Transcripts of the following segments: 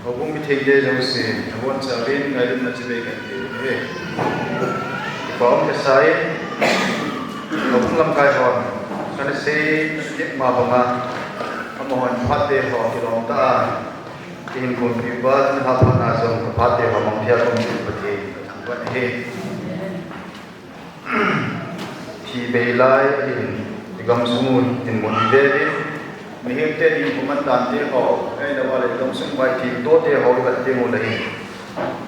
Hobung mithiide jausi hon charin Ngailut na chibe kan he Ipom ke sai hobung lam kai hon kan se dik ma banga amohon phatte ho kilom ta tin kun piba ha phana jong phatte ho mong thia kom pati thangwan he thi be lai in digam sumun in mon de mi hem te in kuman tan te ho ai da wale dom sung bai thi to te ho ga te mo lai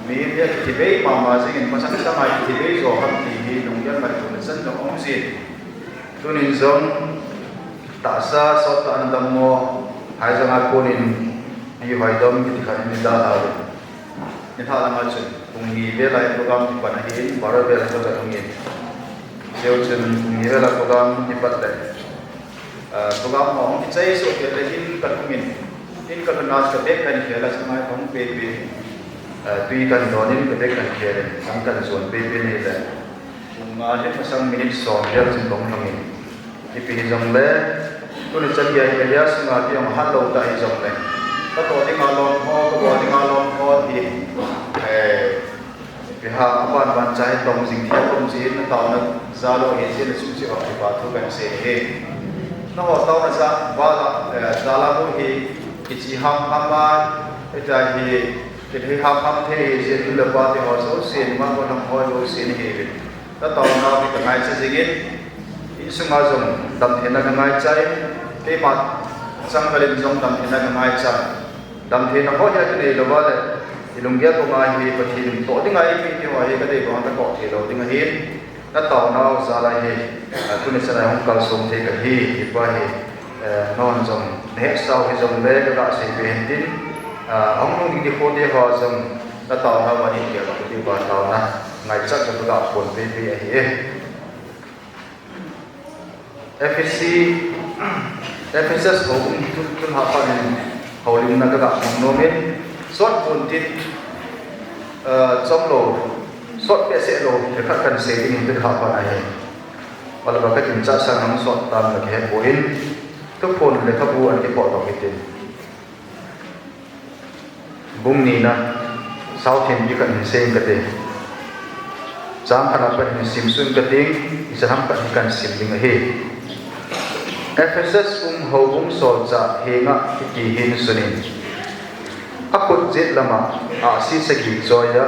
mi ya thi be ma ma sing in pasang sa mai thi be zo ham ti hi nong yan mai tu san no ong si tunin zong ta sa so ta an dam mo hai jang a konin bi hoi dom ki khan ni da la ni tha la ma chu tung ni be lai program ti ban hi baro be la so ga ong ni seo chen ni be la program ni pat le program mong ki chai so ke in kan min in kan nas ka bek kan khela samai thong pe pe tui kan donin ka bek kan khela sang kan zon pe pe ni le ma he pasang minute so ya chin long long ni ipi jong le tu ni chan ya ya sanga ti ang hat lo ta hi jong le ta to ding a long ho ko bo ding a long ho ti bi ha ban ban chai tong jing thia tong ji na ta na za lo he sin su chi ha ba thu kan se he nó họ tao là sao và là gia la mu hi chỉ ham ma cái trái hi cái ham thế thì sẽ là ba thì họ số xin mà còn không hỏi đồ xin hi đó tao nó bị cái ngày sẽ gì ít sung mà dùng đầm thiên là cái ngày trái cái mặt sang cái lên dùng đầm thiên là cái ngày trái đầm thiên nó có những cái này là vad đấy thì lùng ghét của ngày hi và thì tổ tiếng ngày thì họ hi cái này bọn ta có thì đầu tiếng hi nó tàu nó ra lại hi tu nên sẽ là không cần dùng thì cái hi thì qua hi non dùng hết sau khi dùng bé các bạn sẽ về hiện tin ông không đi phố đi vào dùng nó tàu nó vào đi kiểu đi vào tàu na ngày chắc cho các bạn buồn về về hi FSS cũng cũng học phần hậu linh là các bạn không nói suốt buồn tin trong lỗ suốt cái sẽ lỗ để các cần sẽ đi đến học phần này và là các kiểm tra sang nóng suốt tam là cái bộ in thức phun để các bu ăn cái bộ tổng cái tiền bung nì na sau thiên như cần xem cái tiền sáng khăn là phải sim xuân cái tiếng sẽ làm cần sim tiếng ở here FSS hậu bung sổ dạ hình á cái kỳ hình xuân akut zit lama si segi joya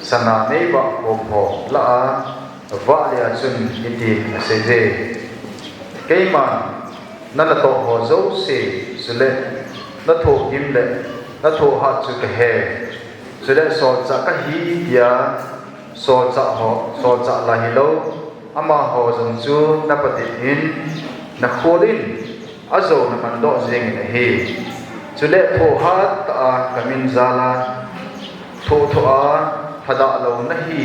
sana neiba opho la va lia chun iti seje keiman nala to ho zo se sule na tho him le na tho ha chu ka he sule so cha ka hi ya so cha la hi lo ama ho zong chu na pati in na kholin azo na man do jeng na hi chule tho ha ta kamin zala tho a thada lo na hi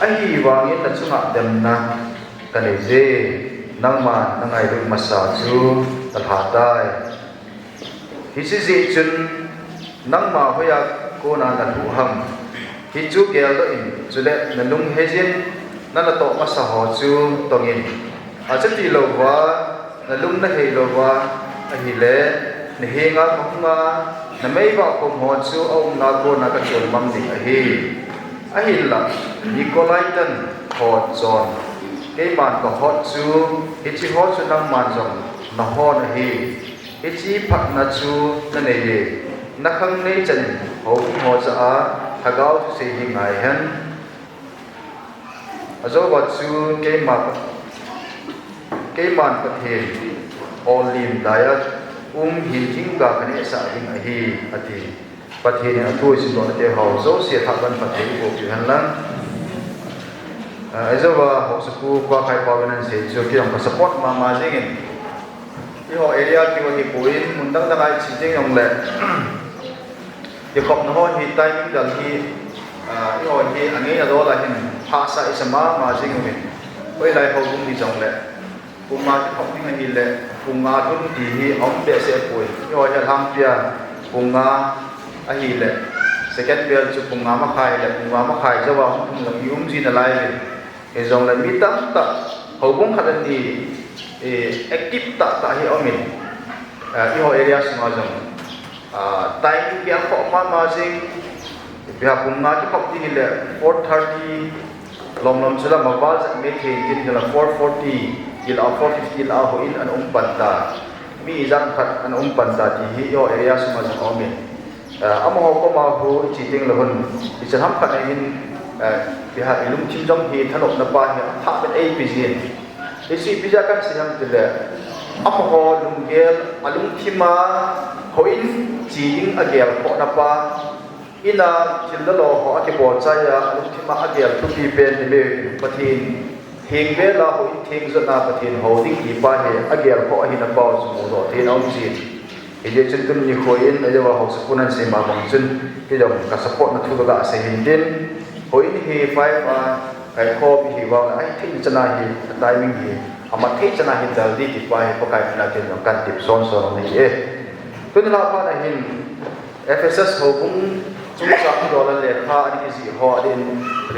a hi wangin na chunga dem na kane je nangma nangai ru masa chu Nalhatai hi si ji chun nangma hoya ko na na thu ham hi chu gel do in chule na lung he jin na na to masa ho chu tongin a chati lo wa na lung na he lo wa a hi le ni he nga khonga na mei ba ko mo chu ông na ko na ka chon mam ding a hi la Nicolaitan hot zon cái man ko hot chu hi chi hot chu nang man zon na ho na hi chi phat na chu na nei le na khang nei chan ho ho cha a thagau se hi ngai han azo ba chu cái man ka the olim daya hin hing ga kane sa ding a hi ati pathe ne athu sin don te ho zo se tha ban pathe ko chu han lang azawa ho su kwa khai pa ban se chu ki ang support ma jing i ho area ki wa ki poin mun dang dang ai chi jing ong le ye khop na ho hi timing dal hi i ho hi ange na do la hin ha sa isama ma jing mi oi lai ho bung ni jong le kuma ki khop ni ngai le kunga thun ti hi ong be se poi i ho ya tham pia kunga a hi le second bell chu kunga ma khai jawa hum lang yum ji na lai e jong la mi ta ho bung khadan ni active ta hi omin i ho area sma jong time ki ang ko ma jing biha punga ki khop ti le 4:30 lom chula mawal sa me the tin la 4:40 il a 4:50 il a ho in an panta mi jang khat an panta ti hi yo area suma sa omi amo ko ma hu chi ting lon i chan ham khat in biha ilum chim jong hi thanok na pa hi tha ben ei pizin isi bija kan siam tile amo ho lungel alung thima hoin chi ing agel ko na pa ina chillo ho ake bo chaya alung thima agel tu pi pen ni be pathin hing be la ho thing zo na pathin ho ding ki pa he agel ko hi na ba su mo do the naum chi ije chen tun ni khoin na jawa ho su kunan se ma bang chun ki jom ka support na thu ga se hin din hoin hi 5 kai kho bi hi wa ai thing chana hi timing hi ama thei chana hi dal di ki pa hi pa kai na ken kan tip son son ni e tun la pa na hin FSS ho bung chung sa ki dola le kha ani ki si ho din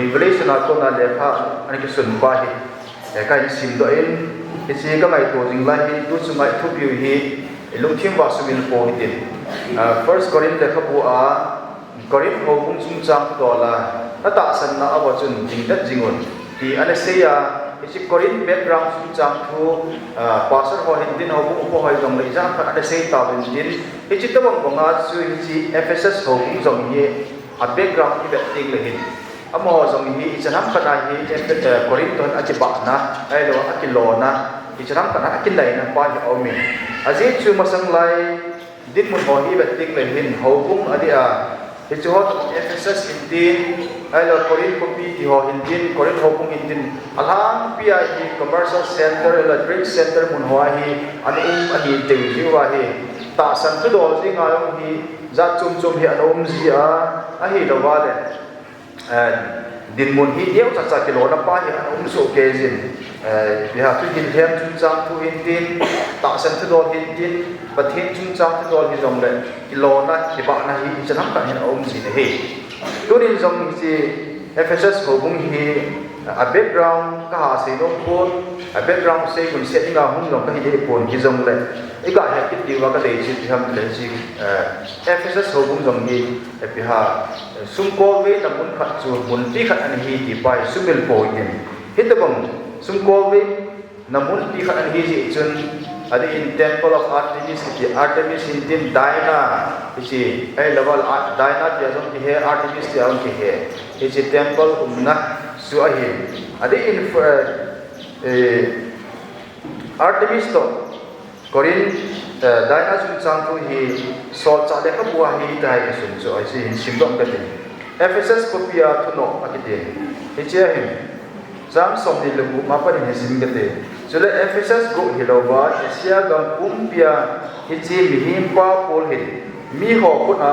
revelation a ko na le kha ani ki sun pa hi e kai sim do in ki si ka mai to jing lai hi tu chu mai thu bi hi lung thim wa su min po hi din first Corinth le kha bu a Corinth ho bung chung sa ki dola ta ta san na awa chun jing dat jingon ti anaseya isi Corinth background chung chang thu pastor ho hindin ho bung po hoi jong le jang kha anaseya ta bin din ichi ta bang bonga chu ichi FSS ho bung jong ye a background ki bet ting le hin amo jong hi ichanam kana hi Corinth ton achi ba na ai lo akilo na ichanam kana akin lai na pa hi omi aji chu masang lai din mun ho hi bet ting le hin ho bung adi a ichi ho FSS hindin ai lo Corinth copy ti ho hindin Corinth ho bung hindin alang pia hi commercial center la trade center mun ho hi ani te ji wa hi ta san tu do ji nga yong hi za chum hi anom ji a hi lo wa le din mun hi deu cha kilo na pa hi anom so ke jin bi ha tu hin hem chum chang tu hindin ta san tu do hindin pathin chum chang tu do hi jong le kilo na ki ba na hi chanam ka hin om ji ne he turin jong ji FSS ho bung hi a background ka ha se no pon a background se kun setting a hung long ka hi de pon ki jong le I got happy to work at the age of the FSS home on me, if you have some call way, the moon cut to one pick and he by Sumil point. Hit the bone, some call way, Namun pick and he at the temple of Artemis, Artemis in Tim Diana, which is a level Diana, the other here, Artemis, the other here. It's a temple of Nak Suahim. At the Artemis. Corinth, Diana sun sang tu hi sol cha de ka bua hi dai sun so I see sim dom ka tin FSS kopia thuno akite hi che him sam som ni lu ma pa ni sim ka te so le FSS go hi lo ba asia gam pia hi chi mi him pa pol hi mi ho ku na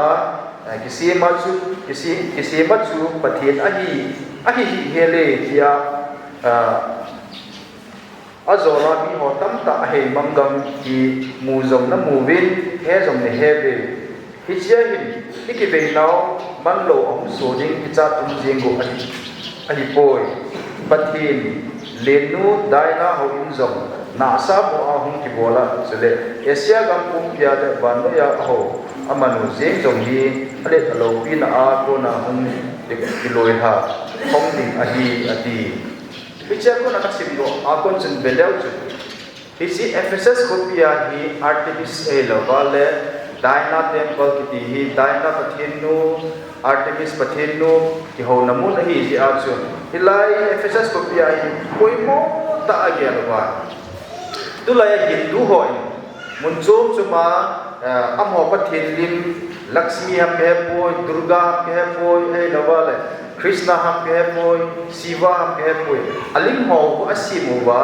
kisi ma chu pathian a hi hele dia Azora mi ho tam ta he mangam ki muzom na muvin he zom ne hebe hichia hin ikibe now manlo om soding kicha tum jengo ahipoi pathin lenu daina ho inzom na sa mo ahum ki bola sele asia gam pum pya de bando ya ho amanu jeng jong hi ale alo pi na a ko na hum de kiloi ha hom ning ahi ati Hiche ko nakasim do akon chen beleu chu hisi FSS kopia hi Artemis e lovale Diana temple ki hi Diana pathinu Artemis pathinu ki ho namun hi ji a chu hilai FSS kopia hi koimo ta agya wa tulaya hindu hoi munchom chuma amho pathin lim Lakshmi ham ke poi Durga ke poi e lovale Krishna ham ke poi Shiva ham ke poi alim ho asimu wa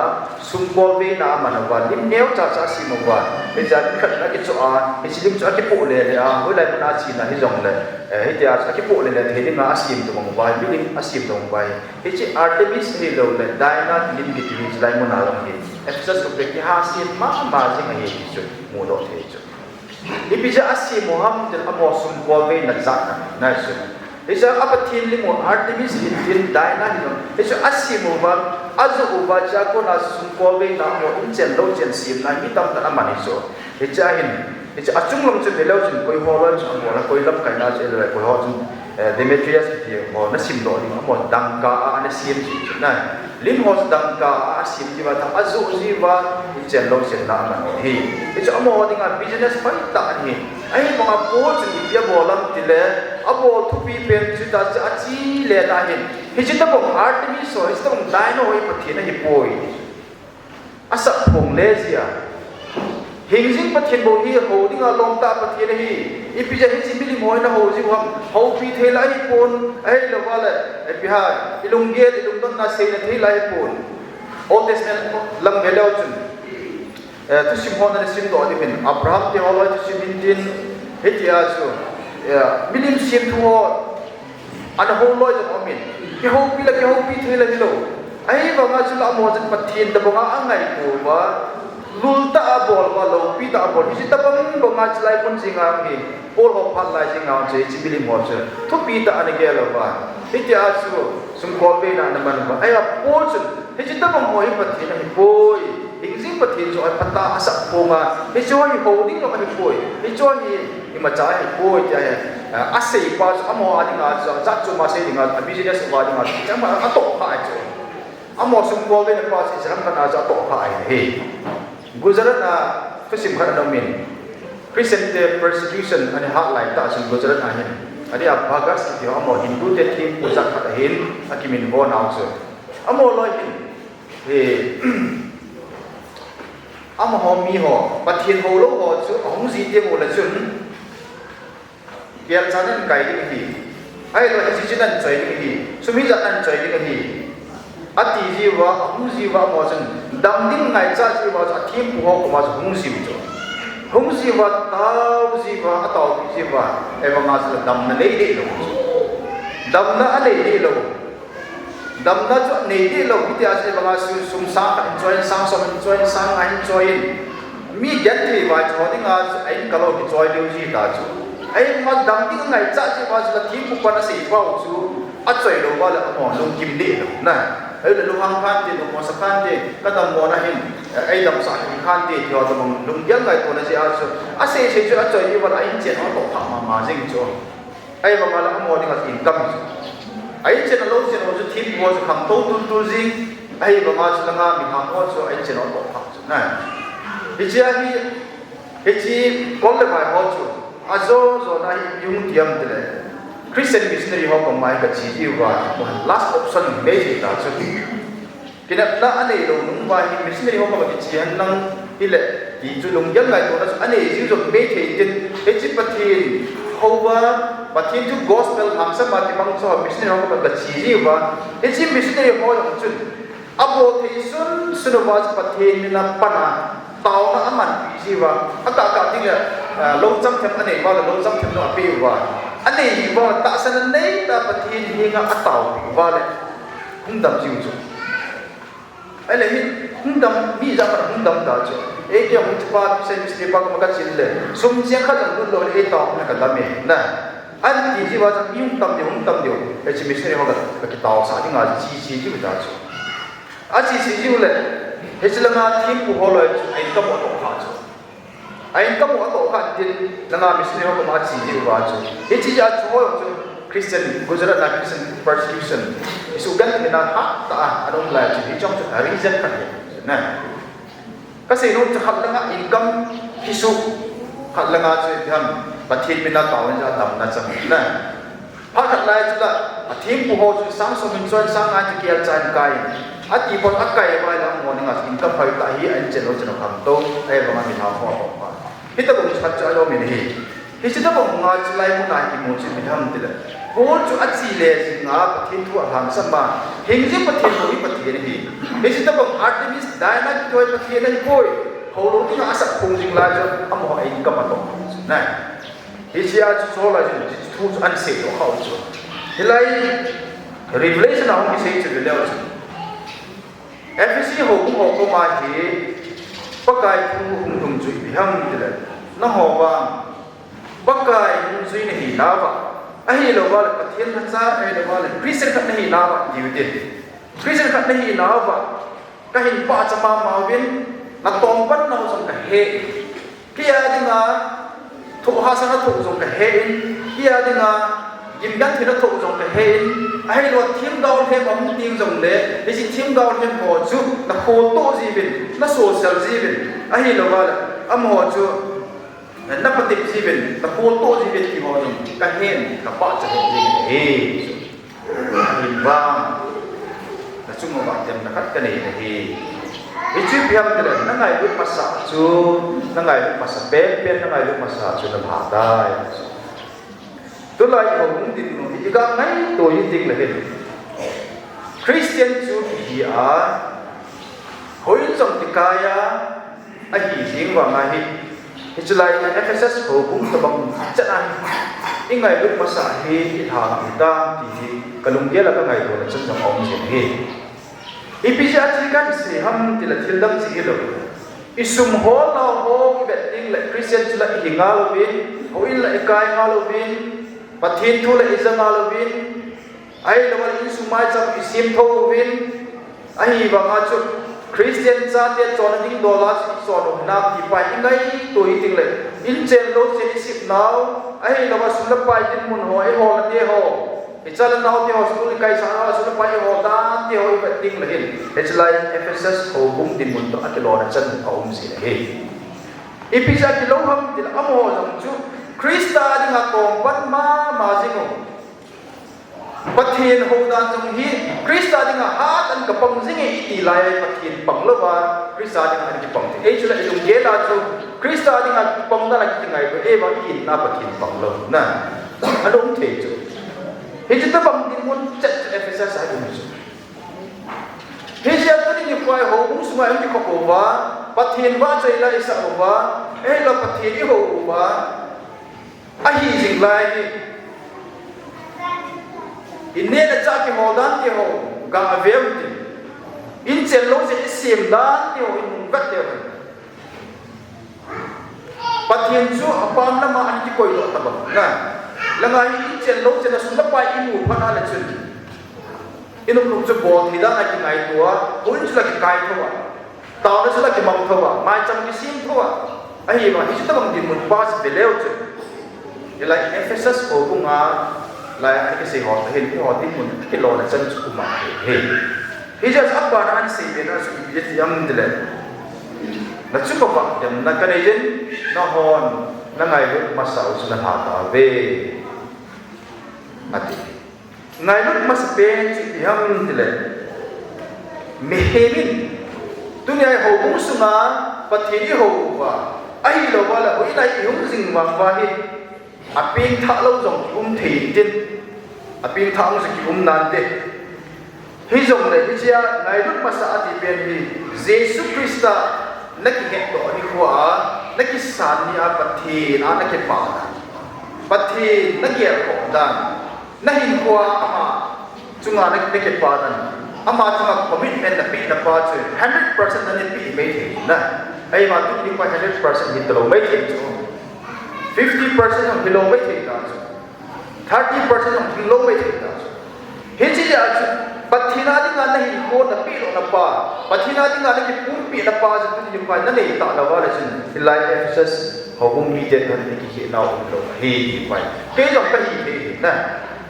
sumbo ve na manawa lim neu cha cha asimu wa e ja khat na ki chu a e silim chu ki po le le a ho lai na chi na hi jong le e ti a ki po le le the na asim tu mong wa bilim asim dong wa e chi Artemis he lo le Diana lim ki ti lai mo na long hi FSS ko pe ki ha sin ma jing a hi chu mo do the chu ibija asimu ham tel amo sumbo ve na za na chu Isa apatin limo Artemis in Diana hino. Isa asimu ba azu uba cha ko na sumpo be na mo inchen lo chen sim na hitam ta aman iso. Isa hin it's a chung long chu velo chun koi ho lo chu mo na koi lam kai na che le koi ho chun Demetrius ti mo na sim do ni mo dang ka a na sim chi na lim ho dang ka a sim ji ba ta azu ji ba in chen lo chen na ma hi it's a mo ding a business pa ta ni ai mo nga po chu ni pia bo lam ti le a bo thu pi pen chu ta cha chi le ta hin hi chi ta bo heart mi so is ta mo dai no hoi pa thi na hi poi asa phong le zia hình sinh phát triển bộ hi hồ đi ngà long ta phát triển hi ipi giờ hình sinh bị mồi na hồ gì không hồ phi thế lại pôn ấy là vad là ipi hai ilung ghét ilung đông na xây là thế lại pôn Old Testament lâm về lâu chun tu sim hon na sim đó đi mình Abraham thì họ nói tu sim bin tin hết ya chu milim sim thu họ anh hồ lôi cho họ mình cái hồ phi là cái hồ phi thế là gì đâu ấy vào ngã chu lão mồi dân phát triển tập ngã anh ngày của và lul ta bol ba lo pi ta bol hi ta bang ba ma chlai pon singa ngi pol ho phal lai singa che chibili mo che thu pi ta ani ge lo ba ti a chu sum ko ve na man ba ai a pol chun hi ta bang ho hi pa thi na hi poi ingzing pa thi so ai phata asa po ma hi cho hi ho ding lo hi poi hi cho hi ma cha hi poi ja a sei pa amo ani nga za chu ma sei dinga business wa dinga cha ma a to kha chu amo sum ko ve na pa si ram ka na za to kha ai he Gujarat na kasim khat na min Christian persecution ani hak lai ta sim Gujarat na hin adi a bhagas ti amo Hindu te thi puja khat hin akimin bo naw so amo loi hin he amo ho mi ho pathian ho lo ho chu ong ji te ho la chun kial chanan kai ding hi ai lo ji chinan choi ding hi sumi ja an choi ding hi ati ji wa ong ji wa mo chun dam ding ngai cha ji wa cha thim pu ho ko ma hung si jo hung si wa tau ji wa atau ji wa e wa nga sa dam na nei de lo dam na ale de lo dam na cho nei de lo ki ta se wa nga su sum sa ka enjoy sang so enjoy sang ai enjoy mi get ti wa cho ding a ai ka lo ki joy de ji ta chu ai ma dam ding ngai cha ji wa sa thim pu pa na se wa chu a choi lo wa la mo lo kim de lo na ấy là luang khan thì luang masa khan thì các đồng môn này ấy đồng sản khan thì cho đồng luang giang ngày tuần này à sẽ cho chơi như vậy anh chị nó tổ hợp mà riêng cho ấy mà là ông môn đi gặp income ấy chị nó lâu chị nó cho team môn cho khám tốt tu riêng ấy mà cho nó mình học môn cho anh chị nó tổ hợp này thì chị có được bài môn cho à rồi này dùng tiệm thế này Christian missionary ho ko mai ka chi ji wa last option me ji ta chu kina na ane lo nung wa hi missionary ho ko ki chi han nang ile ki chu lung yang ngai to na ane ji jo me the tin e chi pathin ho wa pathin chu gospel ham sa ma ti bang so missionary ho ko ka chi ji wa e chi missionary ho lo chu abo thi sun sunu wa pathin na pana tao na aman ji wa aka ting long cham them ane wa long cham them no api wa anh ấy vào ta sang này ta bắt thiên hình ngã tàu vào đấy không đâm chịu chứ anh ấy không đâm bị ra mà không đâm ta chứ ấy cái ông chú ba xem xem ba cái cái chuyện này sum chiang khát làm luôn rồi ấy tàu này cái đam mê nè anh chỉ vào trong yung đâm điều không đâm điều ấy chỉ mình sẽ học cái tàu sao thì ngã chi chứ ta chứ à chi chứ này ấy chỉ là ngã thiên của họ rồi anh cầm một tổ hạt chứ anh có một tổ hạt thì là ngài missionary họ có mà chỉ đi vào chứ, cái chỉ là chúa cho Christian Gujarat là Christian persecution, isu gan thì là hạt ta, anh ông là chỉ trong cái reason phải này, cái gì nó hạt là ngài income isu hạt là ngài chỉ tham bắt thiên bên nào tạo nên ra tầm là chẳng này, hạt lại chỉ là thiên của họ chỉ sáng sớm mình chơi sáng ngày thì kia chạy cái at ipon akai ba lang mo nga income phải tại hi anh chelo chelo kham to ai ba mi thao ho ba hita bong chat cha lo min hi hita bong nga chlai mo na ki mo chi mi tham tila bo chu achi le si nga pathin thu ham sama hingji pathin mo hi pathin hi hita bong artemis diana ki toy pathin ai koi ho lo ti nga asa khong jing la jo am ho ai income to nai hi sia chu so la ji thu an se to khau chu hilai revelation a hong ki sei chu le chu FCC hồ có mà chỉ bắc cài thu hùng hùng duy bị hâm thì là nó hồ vàng bắc cài hùng duy này hỉ nào vậy ai là vào là thiên thân gia ai là vào là Christian khát này hỉ nào vậy điều tiền Christian khát này hỉ nào vậy cái hình ba trăm ba màu viên là toàn bắt nào trong cả hệ kia thì là thu ha sang thu giống cái hen kia đi nga kim gắn thì nó thu giống cái hen ai lo thiêm đau thêm ông tiếng giống đấy để chỉ thiêm đau thêm họ chú là khô to gì bên nó social gì bên ai lo vào âm họ chú nó bắt tiếp gì bên là khô to gì bên thì họ dùng cái hen là bắt cho hen gì hen vàng là chúng nó bạn tìm là cắt cái này thì cái chữ biam cái này nó ngày lúc Masa chú nó ngày lúc Masa bên nó ngày lúc Masa chú Nalhatai tôi lại họ cũng tin rằng cái cái này tôi tin là cái Christian chú thì hồi trong cái cái anh chỉ riêng vào ngày thì chú lại Ephesus họ cũng tập bằng chất anh những ngày lúc Masa thì thà người ta thì cái lùng kia là cái ngày tôi là chân trọng ông gì hết Ipisa chikan si ham tila thildam si hilo isum ho la ho betting like Christian tila hingalovin hoin la ikai ngalovin pathin thu la izangalovin ai lawal insumai cham isim thovin ai banga chu Christian cha te chona ding dola chona nam ti pai ngai toi ting le in chen lo chen sip now ai lawal sula pai tin mun ho ai ho la te ho Ichalan now the hospital kai sana sula pai ho dan the ho betting la hin it's like Ephesus ho bum din mun to atlona chan aum si he ipisa kiloham til amo jong chu Krista dinga tong pat ma jingo pathin ho dan jong hi Krista dinga hat an kapang jingi iti lai pathin panglawa Krista dinga ki pang e chula ilung ge la chu Krista dinga pang da la ki ngai ko e ba ki na pathin panglo na adong the chu Hiche ta bang din mun chat Ephesus ai dum su Hiche ta ni kwai ho bung su mai ko ko wa pathin wa chai la isa wa e la pathin ni ho wa a hi jing lai ni in ne la cha ki ho dan ti ho ga avem ti in chen lo se sim dan ti ho in vat le pathin su apam la ma an ki koi lo ta ba na langai in chen lo chen sula pai imu phana la chen inum lung chu bol hi da na ki ngai tua un chu la ki kai thowa ta na chu la ki mang thowa mai cham ki sim thowa ai ma hi chu ta bang din mun pa se beleu chu ila Ephesus ko ku nga la ai ki se ho ta hen ki ho tin mun ki lo na chen chu ku ma he hi ja sa ba na an se be na su bi je yam de le na chu ko ba dem na ka ne jen na hon na ngai lu Masa u na ha ta ve ati Ngailut Masa pen chi ham tile mehemin dunia ho bung sunga pathiri ho wa ai lo wala hoi lai hung sing wang wa hi apin tha lo jong thei tin apin tha mo ki nan de hi jong le hi chia Ngailut Masa ati pen hi Jesus Christa naki he do ni khwa naki san ni a pathi na naki pa pathi naki ko dan nahin kwa ama chunga nake padan ama chunga commitment na pi na pa chu 100% na ni pi mai the na ai ma tu ni pa 100% ni tlo mai the chu 50% of kilo mai the ta chu 30% of kilo mai the ta chu he chi ya chu pathina ding na nahin ko na pi lo na pa pathina ding na ki pum pi na pa chu ni pa na nei ta la wa la chu lai Ephesus hobum mi de kan ni ki na o lo he ni pa ke jong ka hi the na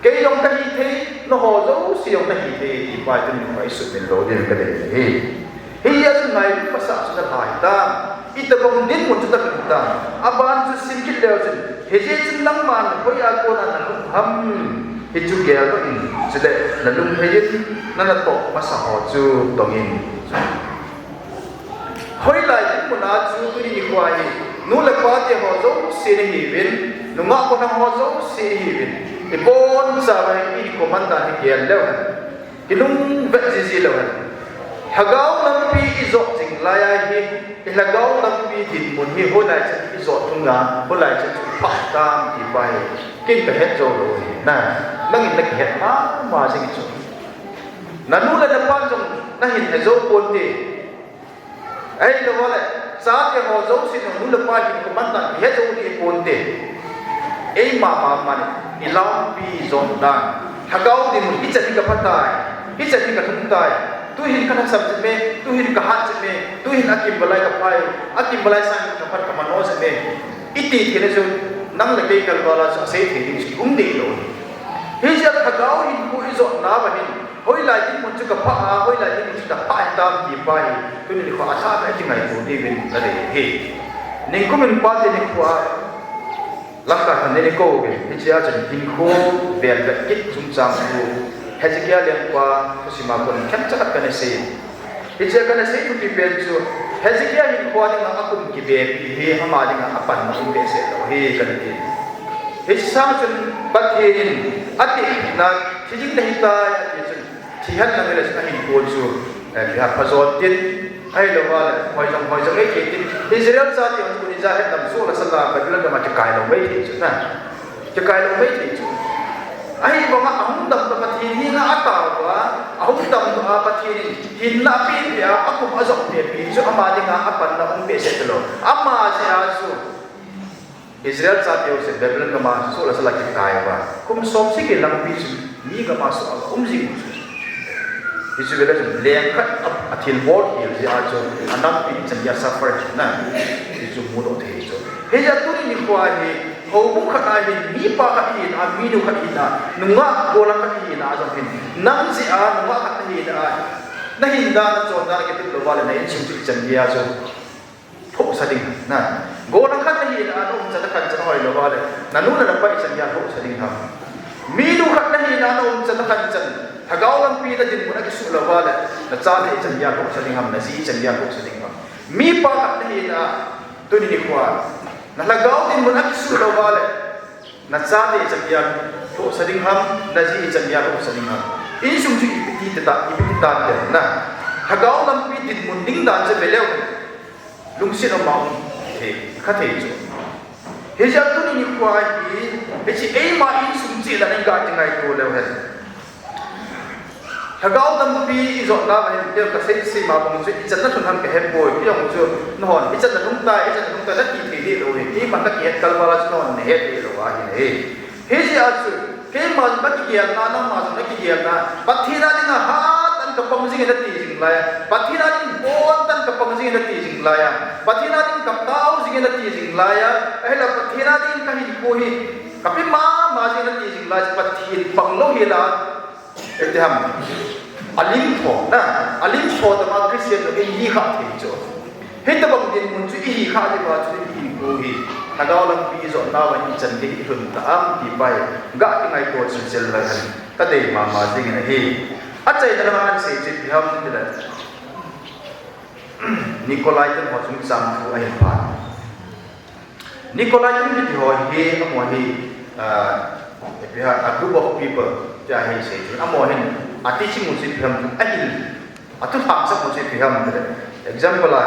cái dòng cái thế nó hồ dấu siêu cái thì phải tin phải sự biến đổi đến cái này hi ya sun ngai pa sa sa thai ta ita bong din mo chuta ta aban chu sim kit leo chen he je chin nang man ko ya ko na lung ham he chu ge ko in chile na lung he je na na to ma sa ho chu tong in hoi lai din mo na chu tu ni ko ai nu le pa te ho zo se ni hi win nu ma ko na ho zo se hi win ipon sa ba hi ko man ta hi ge leo ilung ve ji leo hagau lampi izok jing laya hi hagau lampi din mun hi holai chen izok thunga holai chen pa tam ti bai kin ka het zo lo na nang in nak het ma sing chu nanu la pa jong na hin he zo pon ti ai lo wala sa ke ho zo sin nu la pa ki ko man ta he zo ti pon ti ei ma man ilampi zon dan hagau din mun icha ti ka patai icha ti ka thung tai tu hin kana sab me tu hin ka hat me tu hin akim balai ka pai akim balai sang ka par ka mano se me iti thene jo nang le ke kal wala sa se the ding đi lo hi ja thagau in ku izo na ba hin hoi lai din mun chu ka pha hoi lai din chu ka pha tam ki pai tu ni ko asa ba ti ngai tu di bin la de he ning ko min pa de ni ko lakka han ne ko ge hi ja chen din ko ver ga kit chung chang ku hezekia lem kwa sima kon khem chakat ka ne se hi ja ka ne se tu ki pen chu hezekia hin ko ni nga akum ki be he hama ni nga apan ma be se lo he ka ne hi sang chen bat he in ati na chi jing ta hi ta thì hết là người là sẽ hình buồn rồi thì hạt phá giọt tiên hay là vào ngoài dòng ấy thì Israel ra thì ông quân ra hết làm số là sân là phải lên mà chụp cài đầu mấy thì chứ nè chụp cài đầu mấy thì chứ ai bảo mà ông đâm vào thì hin là tao quá ông đâm vào thì hin là pin thì ông cũng ở dòng thì pin chứ mà đi ngã phần là ông bị chết rồi mà sẽ là số Israel ra thì ông sẽ đem lên mà số là sân là chụp cài quá cũng xóm xí cái làm pin mi cái mà số ông gì Israel is leng khat athil bor hil ji a cho anam pi chanya suffer na isu mu do the cho he ja tu ni kwa hi ho bu khat a hi mi pa khat hi na mi nu khat hi na nunga bola khat hi na zo hin nam ji a nunga khat hi na hin da na cho da ke tu lo wala na chim chi chanya cho tho sa ding na gola khat hi na no cha khat cha hoi lo wala na nu na pa chanya tho sa ding ha mi nu khat hi na no cha khat chan thagau lam pi da din muna ki su la wala na cha le chan ya ko sa ding ham na si chan ya ko sa ding ham mi pa khat hi na tu ni kwa na lagau din muna ki su la wala na cha le chan ya ko sa ding ham na si chan ya ko sa ding ham in sum ji ipiti ta de na thagau lam pi din mun ding dan se beleu lung sin ma the kha the chu he ja tu ni kwa hi chi ei ma in sum ji la ngai ga ngai ko le he thagau dam pi izot na ba de ka se ma bong chu ichan na thun ham ke hetpoi pi yong chu non ichan na thung ta na ti thi di lo hi man ka ki het kal wala chu non ne het di lo wa hi ne he ji a chu ke ma ba ki ya na ma na ki ya na pathina ding ha tan ka pong jing na ti jing la ya pathina ding bon tan ka pong jing na ti jing la ya pathina ding ka tau jing na ti jing la ya la pathina ding ka hi ko hi ka pi ma jing na ti jing la pathin pang lo hi la itu ham alim tho da ma Christian lo hi kha thi cho he ta bang din mun chu hi kha di ba chu hi ko hi thagau lam pi zo na wa ni chan di hun ta am ti bai ga ti ngai ko chu sel la han ta dei ma ding na hi a chai da man se chi bi ham ti da Nikolai tan ho chung sam thu ai pa Nikolai tan ti ho hi amo hi a group of people ja hi se ti amo hin ati chi mu chi pham ai atu pham sa mu chi pham de example la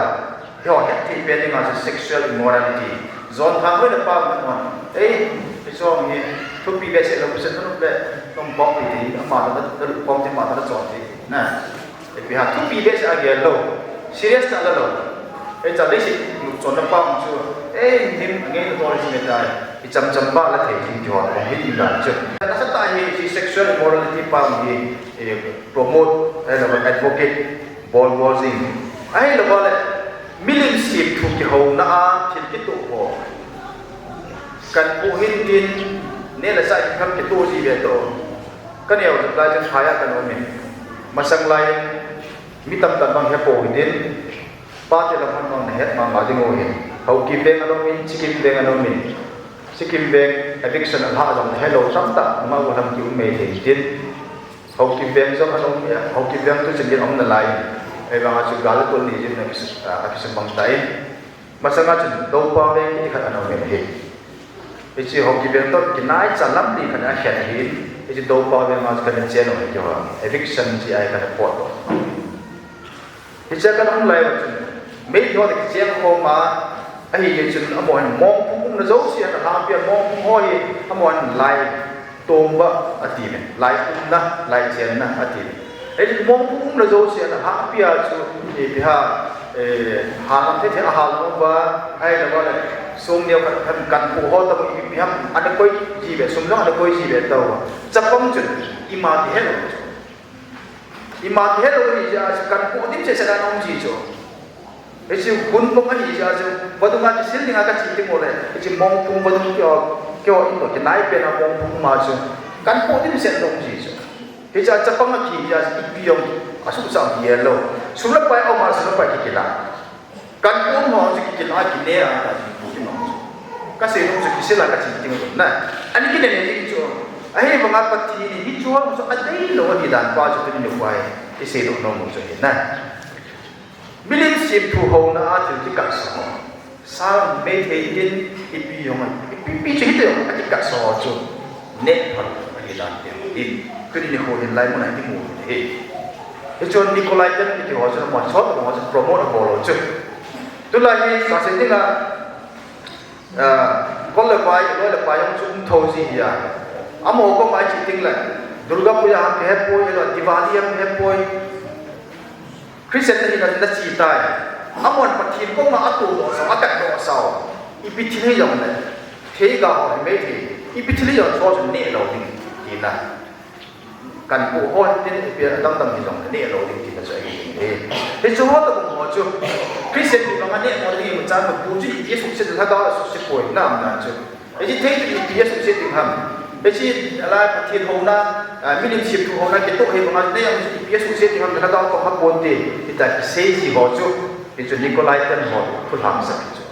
yo het ti pe ni ma sexual immorality zon thang le pa ma so mi tu pi be se lo se no be tom bok ti ma da pom ti ma da cho ti na pi ha tu pi be se a ge lo serious ta lo cha le si chon na pa mu chu nim nge no to si me dai cham ba la the thi jo ko hi ti da chu na sa ta hi sexual immorality pa mi promote advocate Boljang ai lo ba le milim sip thu ki ho na a thil ki tu ho kan pu hin tin ne la sa kham ki tu ji be to kan yau da la jan phaya kan o min masang lai mi tam tan bang he po hin pa te la phan bang het ma ding o hin ho ki beng alo min chikim beng alo min Sikkim Bank addiction al ha jam hello samta ma wa ham ki me the tin ho ki bank jam anong ya ho ki bank tu chengin om na lai e ba chu gal ko ni jin na ki bang tai masanga chen do pa ve ki khat anong me he e chi ho ki bank to ki nai chalam ni khana khat hi e chi do pa ve ma ka ne chen no ki ha addiction ji ai ka po to e cha ka nong lai wa chen me yo de ki chen ko ma ai ye chun amon mong pum na zo sia na ha pia mong hoi amon lai tomba ati me lai pum na lai chen na ati ai mong pum na zo sia na ha pia chu e bi ha ha lam the ha lo ba ai la ba la sum neo kan pu ho ta bi ha an koi ji be sum lo an koi ji be to chapam chun ima ti hello hi ja kan pu dim che sa na nong ji cho cái sự cuốn bông cái gì ra chứ và tôi nói xin những cái chuyện một này cái chuyện mong phung và tôi kêu in được cái nái bên là mong phung mà chứ cán bộ thì sẽ làm gì chứ cái giờ chấp bằng cái gì ra ít biếng à sung sang gì lâu sung lấp bài ông mà sung lấp bài cái là cán bộ họ chỉ cái là cái này à cái sự nó chỉ sẽ là cái chuyện một này anh cái này gì chứ ai mà ngắt bát thì đi chúa mà sao anh đấy lo đi đàn qua cho tôi đi quay cái sự nó một chuyện này Bilin sim thu hậu na atil ti kat so sa me the in ipi yong ipi chi te yong ati kat so chu net phal ani dan te in kuni ni ho hin lai mo na ti mu he he chon Nikolai tan ti ho so mo so mo promote ho lo chu tu la hi sa se ti na kon le pai yong chu tho ji ya amo ko mai chi ting la Durga Puja ha hetpehna lo Diwali ha hetpehna Christian ni na chi tai amon pathin ko ma atu do sa akat do sa ipithili yong ne the ga ho me the ipithili yong so ne lo ding ti na kan ko ho tin pe dang dang ni yong ne lo ding ti na sa he so ho ta ko mo chu Christian ni ma ne mo ding mo cha ma bu ji Yesu se ta ga su se poi na na chu e ji the ti Yesu se ting ham e chi ala pathin ho na minim ship thu ho na ke to he ma ne yong ti Yesu se ting ham na ga ko ha bon ti ta sei ji ho chu e chu Nikolai tan ho phul ham sa chu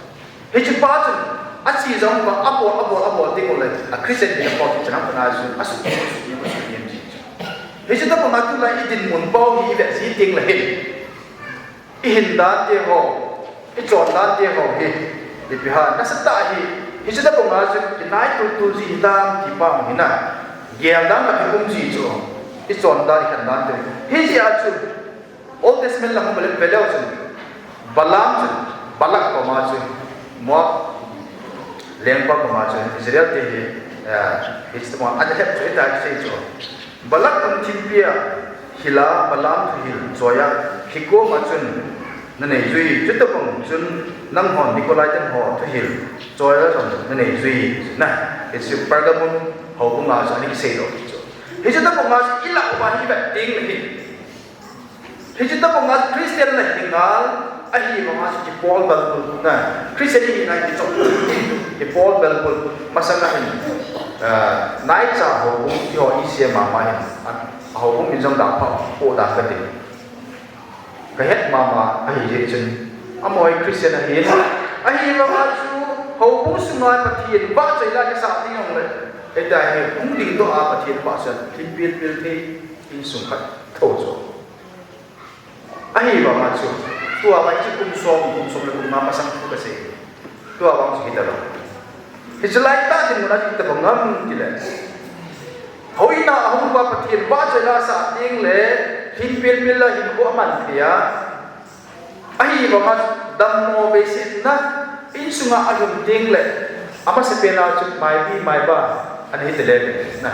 he chu pa chu a chi jong ba abo ding ole a Christian ni ko ti chana na chu asu ni he chu ta ma tu la i din mun bao hi ve si ting la he i hin da te ho i chon da te ho he ti pi ha na sa ta hi he chu ta ko ma chu ki nai tu ji da ti pa mi na gel da ma kum ji chu i chon da i kan da te he ji a chu Old Testament lang balik belaw chu balam chu balak ko ma chu mo lengpa ko ma chu Israel te he it's mo ada hep chu ta sei chu balak ang timpia hila balam thu hil zoya hiko ma chun na nei zui chu ta pong chun nang hon Nikolai tan ho thu hil zoya chon na nei zui na it's Pergamon ho ko ma chu ni sei do chu he chu ta pong ma ila ba hi ba ting ni he chu ta pong ma Christian la hingal ahi ma chi Paul Bible na Christian ni na chi chok ki Paul Bible masana hin nai cha ho ki ho i se ma ma hin ho ko min jong da pha ko da ka ti ka het ma ahi je chen amoi Christian hi ahi ma chu ho bu su ma pa thien ba chai la ka sa ti ngong le e da he kum ding to a pa thien ba sa tin pil te in sung khat tho cho ahi ma chu tua mai chi kum som le kum ma pasang tu ka se tua bang chi ta lo Israel ta din mo na chi ta bangam ti le hoina ahum ba pathin ba jala sa ting le hin pil la hin ko man thia ahi ba ma dam mo be sin na in sunga agum ting le ama se pena chu mai bi mai ba an hi te le na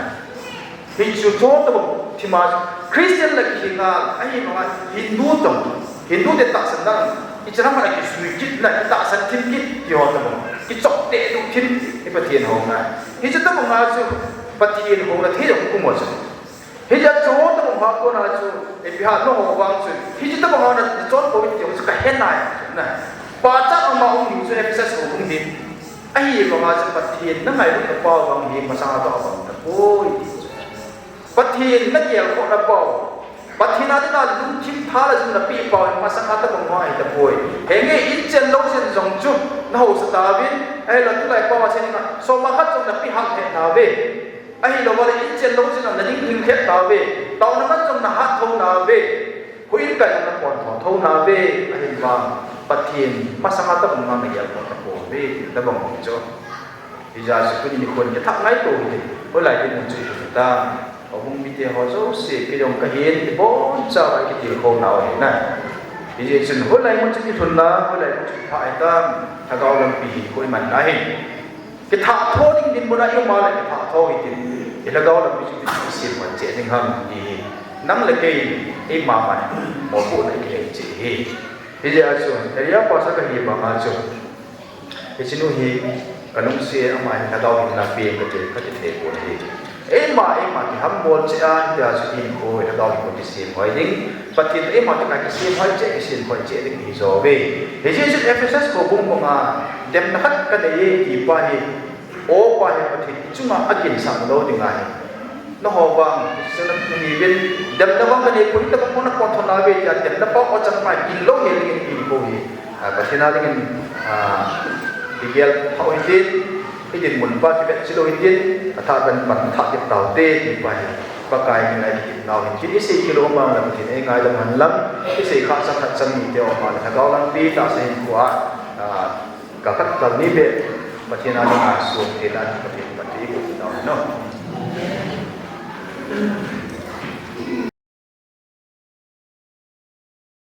hi chu to to thima Christian la ki nga ahi ba Hindu de tak sendang ichana ma ki sui kit la ta san tim kit ki ho ta mo ki chok te du tin e pathian ho na hi cha ta mo ma chu pathian ho na the jo ku mo chu hi ja cho ta mo ha ko na chu e bi ha no ho wang chu hi cha ta mo na chon ko ti chu ka hen na pa cha ma ong ni chu episode ho ong ni ai ba ma chu pathian na ngai ru ka pa wang hi ma sa ta ba ta oi pathian na kial ko na pa Pathina de na lung chim thala jin na pi pa ma sang ata ko ngai ta poi henge in chen lo chen jong chu na ho sa ta vin ai la tu lai pa ma chen na so ma khat jong na pi hang he na ve ai lo wa in chen lo chen na ning ning he ta ve taw na man jong na hat thong na ve huin ka na pon thong na ve ai ba pathin ma sang ata ko ngai ya ko ta po ve ta bang cho bây giờ sẽ có nhữngคนจะทักngayตัวนี่เพราะหลายคนมันจุดตาông bị họ số xì cái dòng cái hiến thì bố sao lại cái tiền khôn nào vậy nè thì giờ xin hối lại một chút thuần lá hối lại một chút thải ta thà cao làm bì khôi mạnh này cái thả thô đi đến một đại yêu mà lại cái thả thô thì là cao làm bì chút xịt mà chế thành hầm thì nắm lại cái mà một bộ này cái chế thì giờ xuống cái đó qua sao cái hiệp mà xuống cái xin nuôi hiệp cái nông xe mà thà cao thì làm bì cái thể của này mà thì hâm mộ chị anh thì là sự in khôi là đòi một cái gì mới đến bát thiên ấy mà chúng ta cái xin hỏi chế được gì rồi về thế chứ Ephesus của bung của mà đem nó khắc cái đấy thì qua thì ô qua thì bát thiên chúng mà ăn kiển sẵn đâu thì ngài nó hồ vàng sự nó nghỉ bên đem nó vắng cái này cũng nó cũng nó còn thôn nào về thì đem nó bóc ở trong phải in lỗ hiện cái gì cô gì bát thiên nào dengan thì kia họ tin cái gì muốn qua thì bên sẽ đôi tin thà bên bản thà nhập đầu tê thì phải pakai nilai nào hình chỉ isi kilo mà là một thiên ngay làm hành lắm isi khác sang thật sang nhị tiêu mà là cao lắm đi ta sẽ qua cả các tầng ní bệ mà thiên nào xuống thiên nào thì thiên nào nó